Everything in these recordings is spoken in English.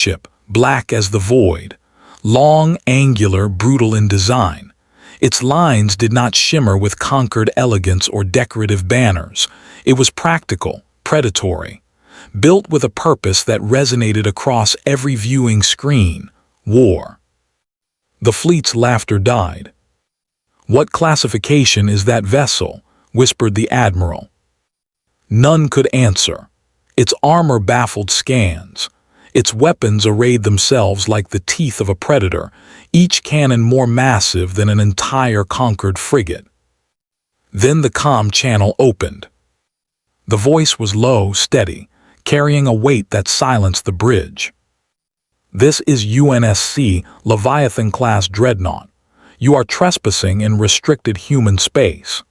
ship, black as the void, long, angular, brutal in design. Its lines did not shimmer with conquered elegance or decorative banners. It was practical, predatory, built with a purpose that resonated across every viewing screen: war. The fleet's laughter died. "What classification is that vessel?" whispered the admiral. None could answer. Its armor baffled scans. Its weapons arrayed themselves like the teeth of a predator, each cannon more massive than an entire conquered frigate. Then the comm channel opened. The voice was low, steady, carrying a weight that silenced the bridge. "This is UNSC Leviathan-class dreadnought. You are trespassing in restricted human space."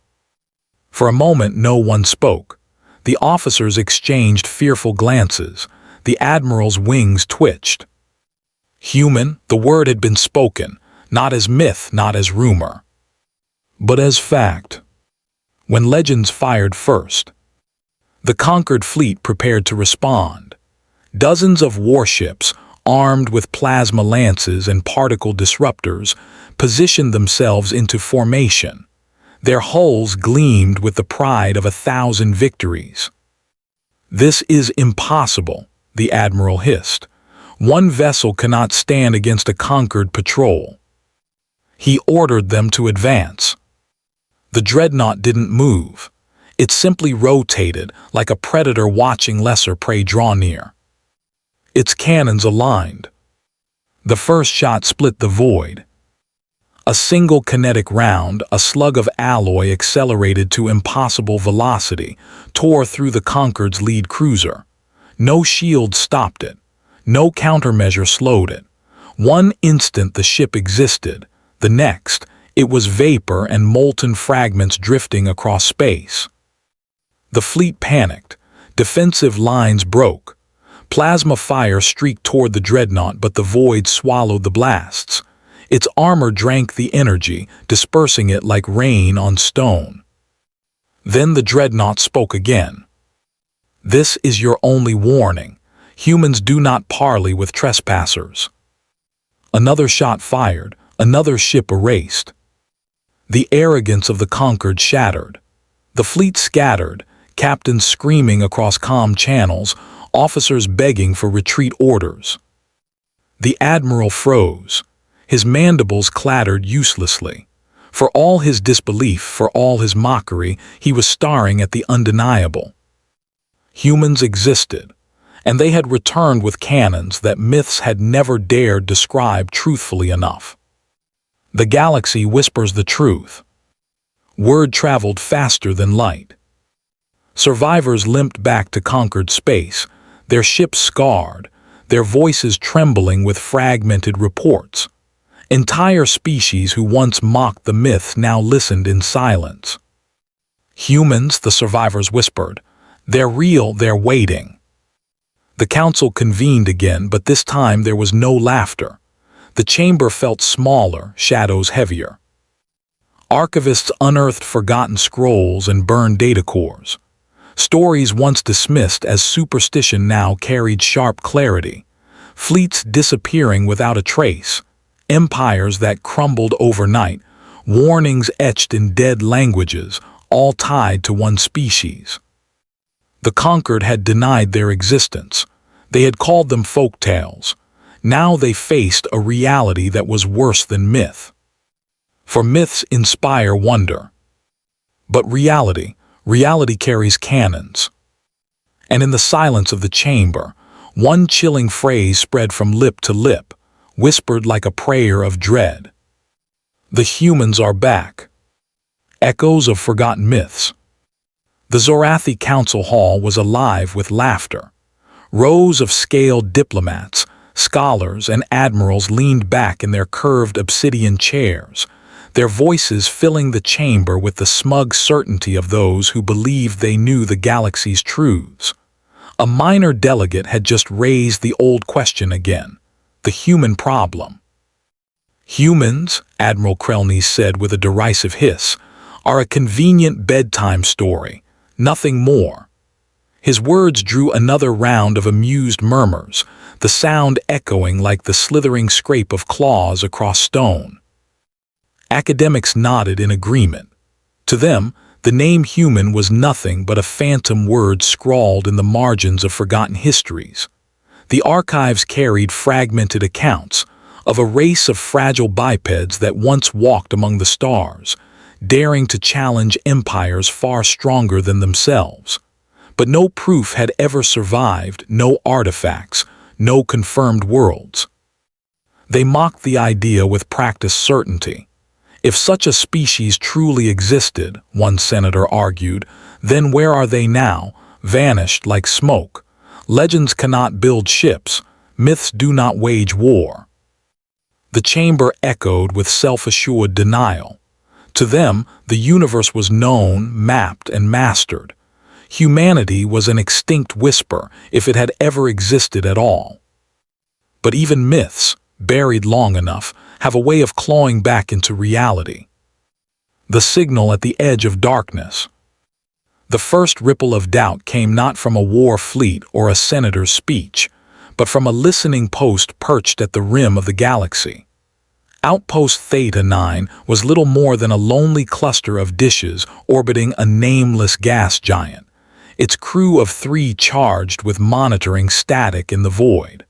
For a moment no one spoke. The officers exchanged fearful glances. The admiral's wings twitched. Human, the word had been spoken, not as myth, not as rumor, but as fact. When legends fired first, the conquered fleet prepared to respond. Dozens of warships, armed with plasma lances and particle disruptors, positioned themselves into formation. Their hulls gleamed with the pride of 1,000 victories. "This is impossible," the admiral hissed. "One vessel cannot stand against a conquered patrol." He ordered them to advance. The dreadnought didn't move. It simply rotated, like a predator watching lesser prey draw near. Its cannons aligned. The first shot split the void. A single kinetic round, a slug of alloy accelerated to impossible velocity, tore through the Conquered's lead cruiser. No shield stopped it. No countermeasure slowed it. One instant the ship existed. The next, it was vapor and molten fragments drifting across space. The fleet panicked. Defensive lines broke. Plasma fire streaked toward the dreadnought, but the void swallowed the blasts. Its armor drank the energy, dispersing it like rain on stone. Then the dreadnought spoke again. "This is your only warning. Humans do not parley with trespassers." Another shot fired, another ship erased. The arrogance of the conquered shattered. The fleet scattered, captains screaming across comm channels, officers begging for retreat orders. The admiral froze. His mandibles clattered uselessly. For all his disbelief, for all his mockery, he was staring at the undeniable. Humans existed, and they had returned with cannons that myths had never dared describe truthfully enough. The galaxy whispers the truth. Word traveled faster than light. Survivors limped back to conquered space, their ships scarred, their voices trembling with fragmented reports. Entire species who once mocked the myths now listened in silence. "Humans," the survivors whispered. "They're real, they're waiting." The council convened again, but this time there was no laughter. The chamber felt smaller, shadows heavier. Archivists unearthed forgotten scrolls and burned data cores. Stories once dismissed as superstition now carried sharp clarity. Fleets disappearing without a trace. Empires that crumbled overnight. Warnings etched in dead languages, all tied to one species. The conquered had denied their existence. They had called them folk tales. Now they faced a reality that was worse than myth. For myths inspire wonder. But reality carries cannons. And in the silence of the chamber, one chilling phrase spread from lip to lip, whispered like a prayer of dread. "The humans are back." Echoes of forgotten myths. The Zorathi Council Hall was alive with laughter. Rows of scaled diplomats, scholars, and admirals leaned back in their curved obsidian chairs, their voices filling the chamber with the smug certainty of those who believed they knew the galaxy's truths. A minor delegate had just raised the old question again: the human problem. "Humans," Admiral Krelny said with a derisive hiss, "are a convenient bedtime story, nothing more." His words drew another round of amused murmurs, the sound echoing like the slithering scrape of claws across stone. Academics nodded in agreement. To them, the name human was nothing but a phantom word scrawled in the margins of forgotten histories. The archives carried fragmented accounts of a race of fragile bipeds that once walked among the stars, daring to challenge empires far stronger than themselves. But no proof had ever survived, no artifacts, no confirmed worlds. They mocked the idea with practiced certainty. If such a species truly existed, one senator argued, then where are they now, vanished like smoke? Legends cannot build ships, myths do not wage war. The chamber echoed with self-assured denial. To them, the universe was known, mapped, and mastered. Humanity was an extinct whisper, if it had ever existed at all. But even myths, buried long enough, have a way of clawing back into reality. The signal at the edge of darkness. The first ripple of doubt came not from a war fleet or a senator's speech, but from a listening post perched at the rim of the galaxy. Outpost Theta 9 was little more than a lonely cluster of dishes orbiting a nameless gas giant, its crew of 3 charged with monitoring static in the void.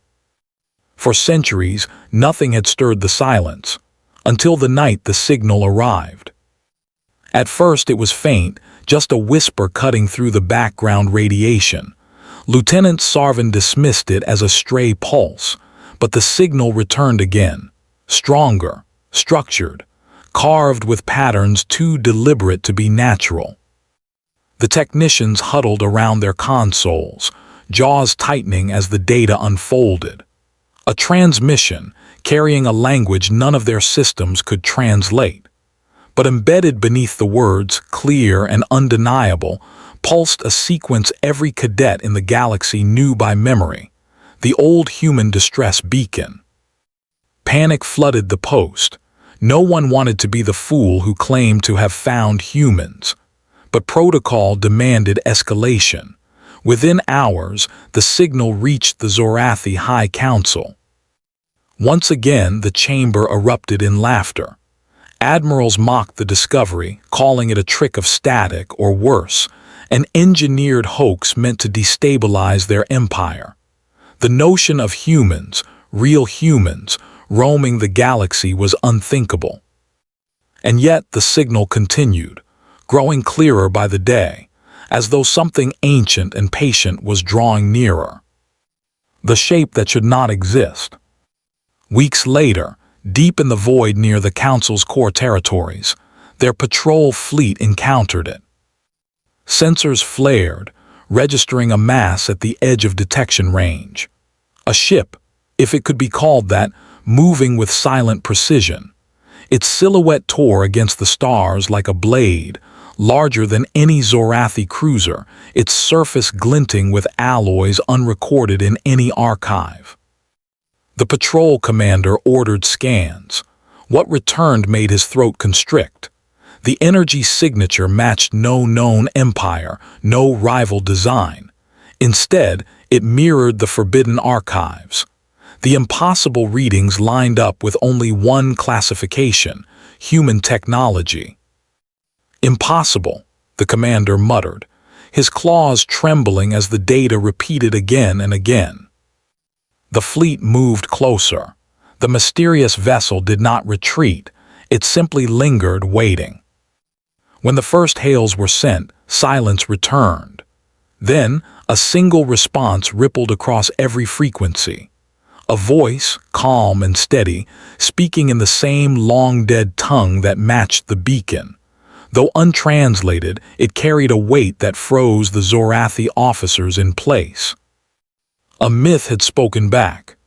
For centuries, nothing had stirred the silence, until the night the signal arrived. At first it was faint, just a whisper cutting through the background radiation. Lieutenant Sarvin dismissed it as a stray pulse, but the signal returned again, stronger, structured, carved with patterns too deliberate to be natural. The technicians huddled around their consoles, jaws tightening as the data unfolded. A transmission, carrying a language none of their systems could translate. But embedded beneath the words, clear and undeniable, pulsed a sequence every cadet in the galaxy knew by memory, the old human distress beacon. Panic flooded the post. No one wanted to be the fool who claimed to have found humans. But protocol demanded escalation. Within hours, the signal reached the Zorathi High Council. Once again, the chamber erupted in laughter. Admirals mocked the discovery, calling it a trick of static or worse, an engineered hoax meant to destabilize their empire. The notion of humans, real humans, roaming the galaxy was unthinkable. And yet the signal continued, growing clearer by the day, as though something ancient and patient was drawing nearer. The shape that should not exist. Weeks later, deep in the void near the Council's core territories, their patrol fleet encountered it. Sensors flared, registering a mass at the edge of detection range. A ship, if it could be called that, moving with silent precision. Its silhouette tore against the stars like a blade, larger than any Zorathi cruiser, its surface glinting with alloys unrecorded in any archive. The patrol commander ordered scans. What returned made his throat constrict. The energy signature matched no known empire, no rival design. Instead, it mirrored the forbidden archives. The impossible readings lined up with only one classification: human technology. Impossible, the commander muttered, his claws trembling as the data repeated again and again. The fleet moved closer. The mysterious vessel did not retreat, it simply lingered, waiting. When the first hails were sent, silence returned. Then, a single response rippled across every frequency. A voice, calm and steady, speaking in the same long-dead tongue that matched the beacon. Though untranslated, it carried a weight that froze the Zorathi officers in place. A myth had spoken back.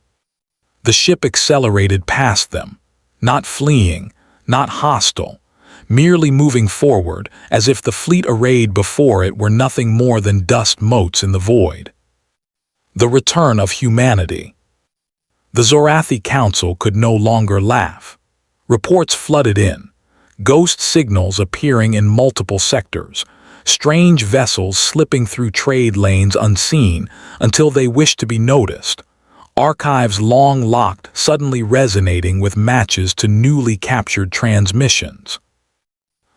The ship accelerated past them, not fleeing, not hostile, merely moving forward as if the fleet arrayed before it were nothing more than dust motes in the void. The return of humanity. The Zorathi Council could no longer laugh. Reports flooded in, ghost signals appearing in multiple sectors, strange vessels slipping through trade lanes unseen until they wished to be noticed, archives long locked suddenly resonating with matches to newly captured transmissions.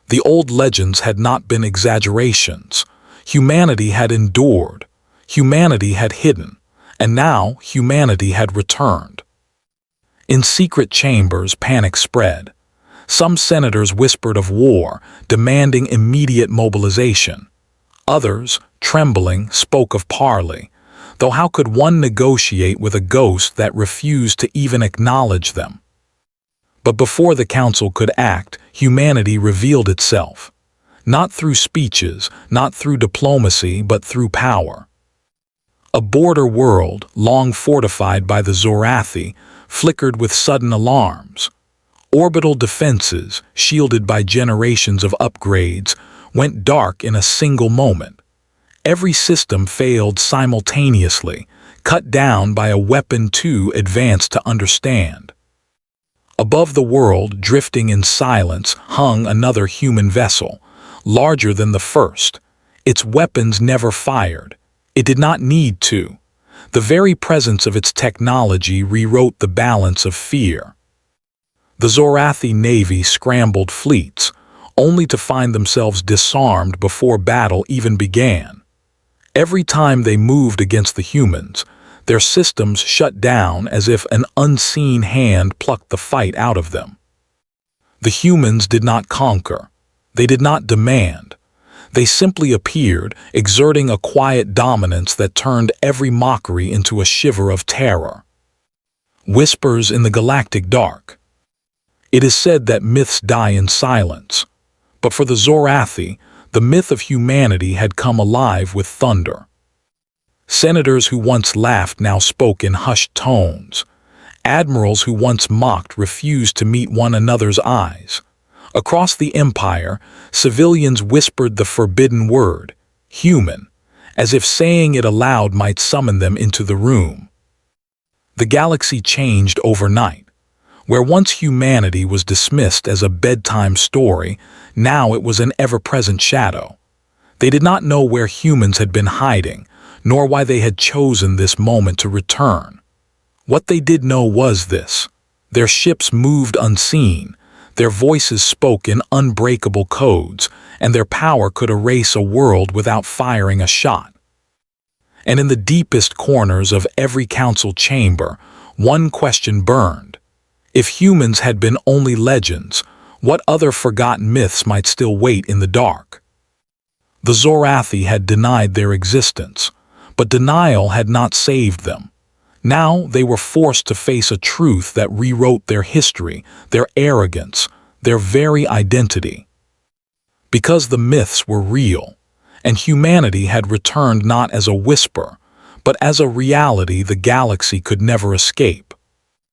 The old legends had not been exaggerations. Humanity had endured, humanity had hidden, and now humanity had returned. In secret chambers, panic spread. Some senators whispered of war, demanding immediate mobilization. Others, trembling, spoke of parley, though how could one negotiate with a ghost that refused to even acknowledge them? But before the council could act, humanity revealed itself. Not through speeches, not through diplomacy, but through power. A border world, long fortified by the Zorathi, flickered with sudden alarms. Orbital defenses, shielded by generations of upgrades, went dark in a single moment. Every system failed simultaneously, cut down by a weapon too advanced to understand. Above the world, drifting in silence, hung another human vessel, larger than the first. Its weapons never fired. It did not need to. The very presence of its technology rewrote the balance of fear. The Zorathi Navy scrambled fleets, only to find themselves disarmed before battle even began. Every time they moved against the humans, their systems shut down as if an unseen hand plucked the fight out of them. The humans did not conquer. They did not demand. They simply appeared, exerting a quiet dominance that turned every mockery into a shiver of terror. Whispers in the galactic dark. It is said that myths die in silence, but for the Zorathi, the myth of humanity had come alive with thunder. Senators who once laughed now spoke in hushed tones. Admirals who once mocked refused to meet one another's eyes. Across the empire, civilians whispered the forbidden word, human, as if saying it aloud might summon them into the room. The galaxy changed overnight. Where once humanity was dismissed as a bedtime story, now it was an ever-present shadow. They did not know where humans had been hiding, nor why they had chosen this moment to return. What they did know was this: their ships moved unseen, their voices spoke in unbreakable codes, and their power could erase a world without firing a shot. And in the deepest corners of every council chamber, one question burned. If humans had been only legends, what other forgotten myths might still wait in the dark? The Zorathi had denied their existence, but denial had not saved them. Now they were forced to face a truth that rewrote their history, their arrogance, their very identity. Because the myths were real, and humanity had returned not as a whisper, but as a reality the galaxy could never escape.